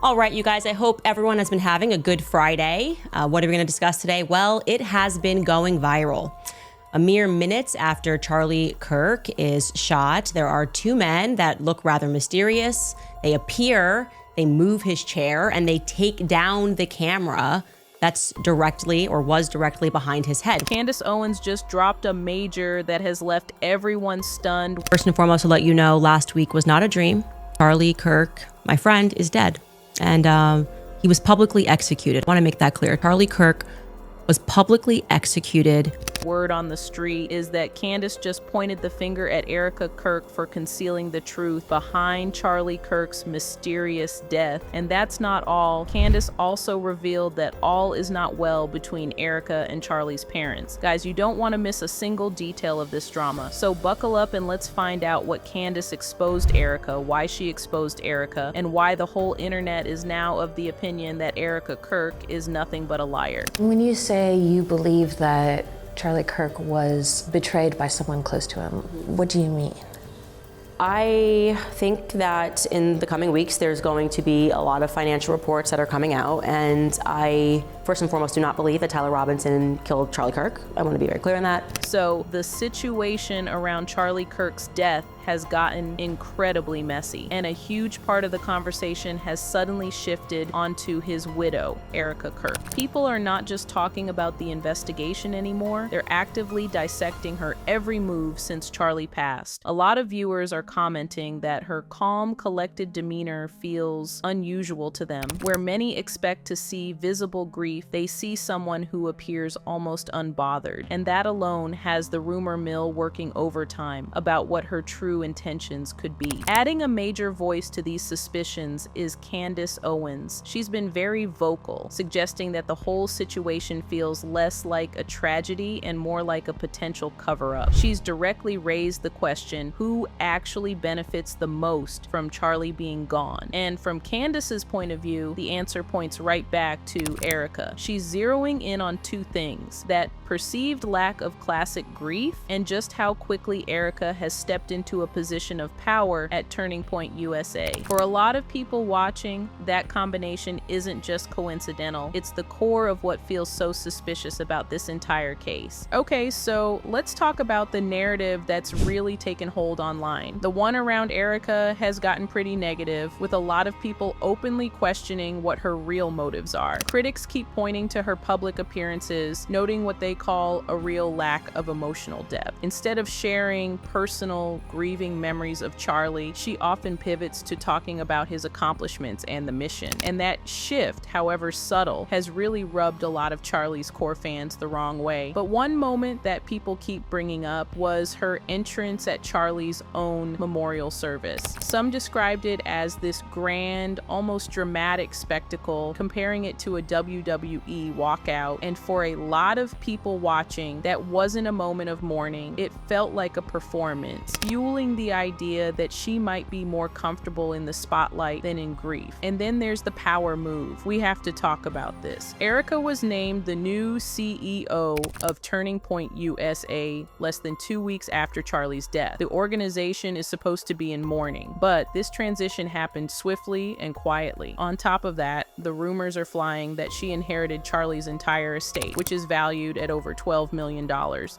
All right, you guys, I hope everyone has been having a good Friday. What are we going to discuss today? Well, it has been going viral. A mere minutes after Charlie Kirk is shot, there are two men that look rather mysterious. They appear, they move his chair, and they take down the camera that's directly or was directly behind his head. Candace Owens just dropped a major that has left everyone stunned. First and foremost, to let you know, last week was not a dream. Charlie Kirk, my friend, is dead. And he was publicly executed. I want to make that clear. Charlie Kirk was publicly executed. Word on the street is that Candace just pointed the finger at Erika Kirk for concealing the truth behind Charlie Kirk's mysterious death. And that's not all. Candace also revealed that all is not well between Erika and Charlie's parents. Guys, you don't want to miss a single detail of this drama. So buckle up and let's find out what Candace exposed Erika, why she exposed Erika, and why the whole internet is now of the opinion that Erika Kirk is nothing but a liar. When you say you believe that Charlie Kirk was betrayed by someone close to him, what do you mean? I think that in the coming weeks, there's going to be a lot of financial reports that are coming out. And I, first and foremost, do not believe that Tyler Robinson killed Charlie Kirk. I want to be very clear on that. So the situation around Charlie Kirk's death has gotten incredibly messy, and a huge part of the conversation has suddenly shifted onto his widow, Erika Kirk. People are not just talking about the investigation anymore, they're actively dissecting her every move since Charlie passed. A lot of viewers are commenting that her calm, collected demeanor feels unusual to them. Where many expect to see visible grief, they see someone who appears almost unbothered, and that alone has the rumor mill working overtime about what her true intentions could be. Adding a major voice to these suspicions is Candace Owens. She's been very vocal, suggesting that the whole situation feels less like a tragedy and more like a potential cover-up. She's directly raised the question, who actually benefits the most from Charlie being gone? And from Candace's point of view, the answer points right back to Erika. She's zeroing in on two things: that perceived lack of classic grief and just how quickly Erika has stepped into a position of power at Turning Point USA. For a lot of people watching, that combination isn't just coincidental. It's the core of what feels so suspicious about this entire case. Okay, so let's talk about the narrative that's really taken hold online. The one around Erika has gotten pretty negative, with a lot of people openly questioning what her real motives are. Critics keep pointing to her public appearances, noting what they call a real lack of emotional depth. Instead of sharing personal, grieving memories of Charlie, she often pivots to talking about his accomplishments and the mission. And that shift, however subtle, has really rubbed a lot of Charlie's core fans the wrong way. But one moment that people keep bringing up was her entrance at Charlie's own memorial service. Some described it as this grand, almost dramatic spectacle, comparing it to a WWE walkout. And for a lot of people watching, that wasn't a moment of mourning. It felt like a performance, fueling the idea that she might be more comfortable in the spotlight than in grief. And then there's the power move. We have to talk about this. Erika was named the new CEO of Turning Point USA less than 2 weeks after Charlie's death. The organization is supposed to be in mourning, but this transition happened swiftly and quietly. On top of that, the rumors are flying that she inherited Charlie's entire estate, which is valued at over $12 million.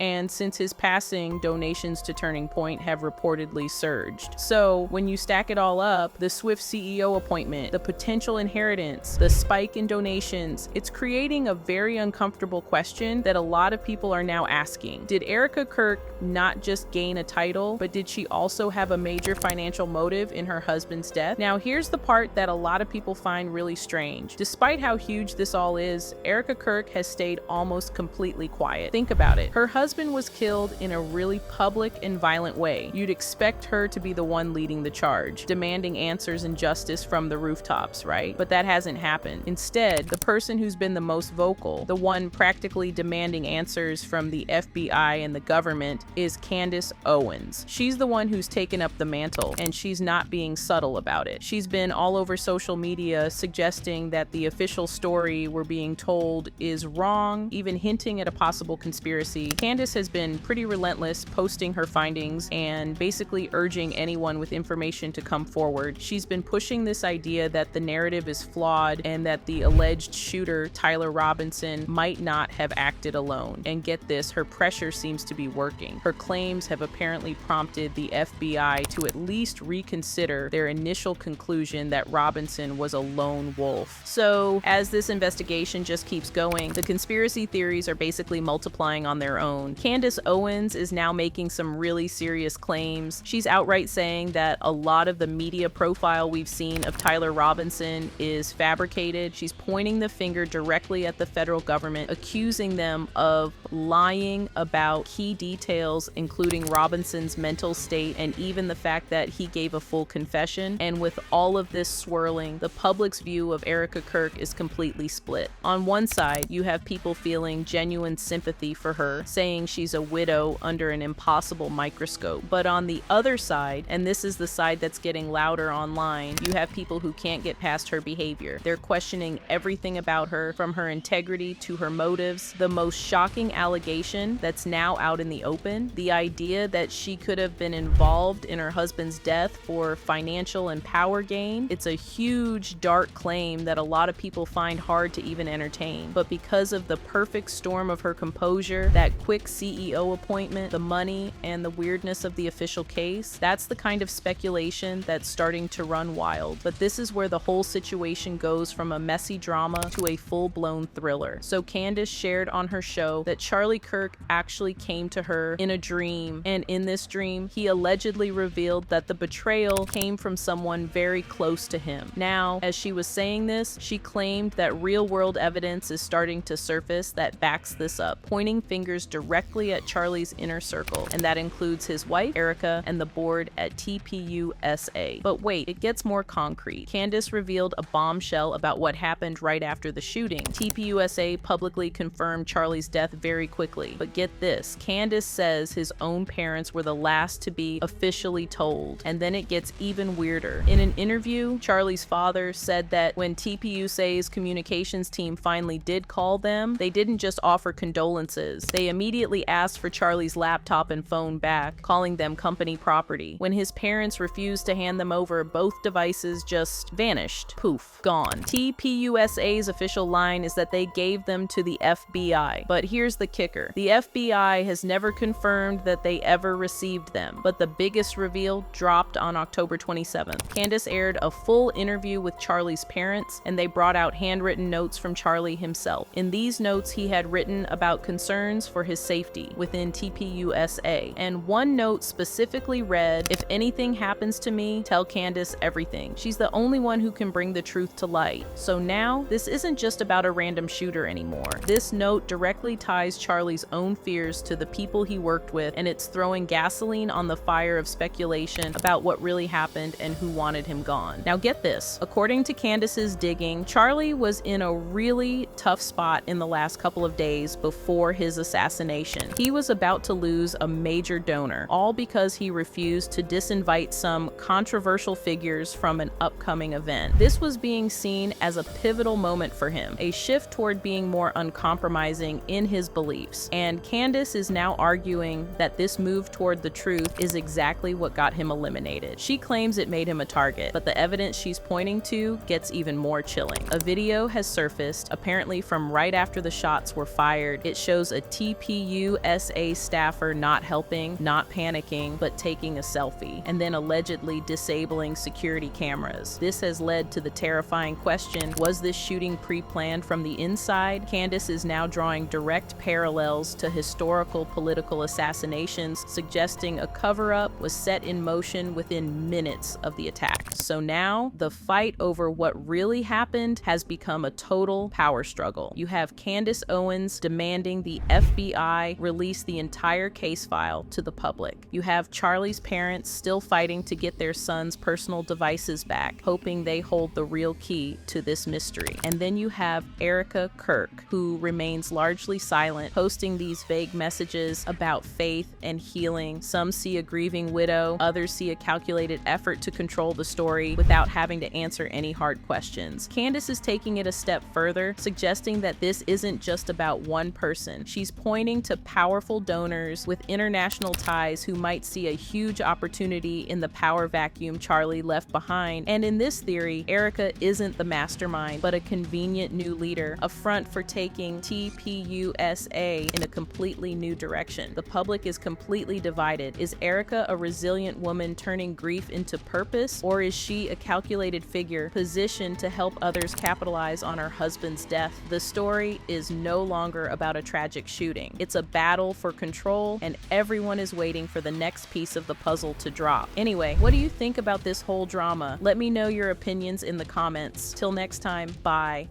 And since his passing, donations to Turning Point have reportedly surged. So when you stack it all up, the swift CEO appointment, the potential inheritance, the spike in donations, it's creating a very uncomfortable question that a lot of people are now asking. Did Erika Kirk not just gain a title, but did she also have a major financial motive in her husband's death? Now, here's the part that a lot of people find really strange. Despite how huge this all is, Erika Kirk has stayed almost completely quiet. Think about it. Her husband was killed in a really public and violent way. You'd expect her to be the one leading the charge, demanding answers and justice from the rooftops, right? But that hasn't happened. Instead, the person who's been the most vocal, the one practically demanding answers from the FBI and the government, is Candace Owens. She's the one who's taken up the mantle, and she's not being subtle about it. She's been all over social media suggesting that the official story we're being told is wrong, even hinting at a possible conspiracy. Candace has been pretty relentless posting her findings and basically urging anyone with information to come forward. She's been pushing this idea that the narrative is flawed and that the alleged shooter, Tyler Robinson, might not have acted alone. And get this, her pressure seems to be working. Her claims have apparently prompted the FBI to at least reconsider their initial conclusion that Robinson was a lone wolf. So, as this investigation just keeps going, the conspiracy theories are basically multiplying on their own. Candace Owens is now making some really serious claims. She's outright saying that a lot of the media profile we've seen of Tyler Robinson is fabricated. She's pointing the finger directly at the federal government, accusing them of lying about key details, including Robinson's mental state and even the fact that he gave a full confession. And with all of this swirling, the public's view of Erika Kirk is completely split. On one side, you have people feeling genuine sympathy for her, saying she's a widow under an impossible microscope. But on the other side, and this is the side that's getting louder online, you have people who can't get past her behavior. They're questioning everything about her, from her integrity to her motives. The most shocking allegation that's now out in the open, the idea that she could have been involved in her husband's death for financial and power gain. It's a huge, dark claim that a lot of people find hard to even entertain. But because of the perfect storm of her composure, that quick CEO appointment, the money, and the weirdness of the official case, that's the kind of speculation that's starting to run wild. But this is where the whole situation goes from a messy drama to a full-blown thriller. So Candace shared on her show that Charlie Kirk actually came to her in a dream, and in this dream, he allegedly revealed that the betrayal came from someone very close to him. Now, as she was saying this, she claimed that real-world evidence is starting to surface that backs this up, pointing fingers directly at Charlie's inner circle, and that includes his wife, Erika, and the board at TPUSA. But wait, it gets more concrete. Candace revealed a bombshell about what happened right after the shooting. TPUSA publicly confirmed Charlie's death very quickly. But get this, Candace says his own parents were the last to be officially told. And then it gets even weirder. In an interview, Charlie's father said that when TPUSA's communications team finally did call them, they didn't just offer condolences. They immediately asked for Charlie's laptop and phone back, calling them company property. When his parents refused to hand them over, both devices just vanished. Poof, gone. TPUSA's official line is that they gave them to the FBI. But here's the kicker. The FBI has never confirmed that they ever received them. But the biggest reveal dropped on October 27th. Candace aired a full interview with Charlie's parents, and they brought out handwritten notes from Charlie himself. In these notes, he had written about concerns for his safety within TPUSA. And one note specifically read, "If anything happens to me, tell Candace everything. She's the only one who can bring the truth to light." So now, this isn't just about a random shooter anymore. This note directly ties Charlie's own fears to the people he worked with, and it's throwing gasoline on the fire of speculation about what really happened and who wanted him gone. Now get this, according to Candace's digging, Charlie was in a really tough spot in the last couple of days before his assassination. He was about to lose a major donor, all because he refused to disinvite some controversial figures from an upcoming event. This was being seen as a pivotal moment for him, a shift toward being more uncompromising in his beliefs. And Candace is now arguing that this move toward the truth is exactly what got him eliminated. She claims it made him a target, but the evidence she's pointing to gets even more chilling. A video has surfaced, apparently from right after the shots were fired. It shows a TPUSA staffer not helping, not panicking, but taking a selfie, and then allegedly disabling security cameras. This has led to the terrifying question, was this shooting pre-planned from the inside? Candace is now drawing direct parallels to historical political assassinations, suggesting a cover-up was set in motion within minutes of the attack. So now, the fight over what really happened has become a total power struggle. You have Candace Owens demanding the FBI release the entire case file to the public. You have Charlie's parents still fighting to get their son's personal devices back, hoping they hold the real key to this mystery. And then you have Erika Kirk, who remains largely silent, posting these vague messages about faith and healing. Some see a grieving widow, others see a calculated effort to control the story without having to answer any hard questions. Candace is taking it a step further, suggesting that this isn't just about one person. She's pointing to powerful donors with international ties who might see a huge opportunity in the power vacuum Charlie left behind. And in this theory, Erika isn't the mastermind, but a convenient new leader, a front for taking TPUSA in a completely new direction. The public is completely divided. Is Erika a resilient woman turning grief into purpose, or is she a calculated figure positioned to help others capitalize on her husband's death? The story is no longer about a tragic shooting. It's a battle for control, and everyone is waiting for the next piece of the puzzle to drop. Anyway, what do you think about this whole drama? Let me know your opinions in the comments. Till next time, bye.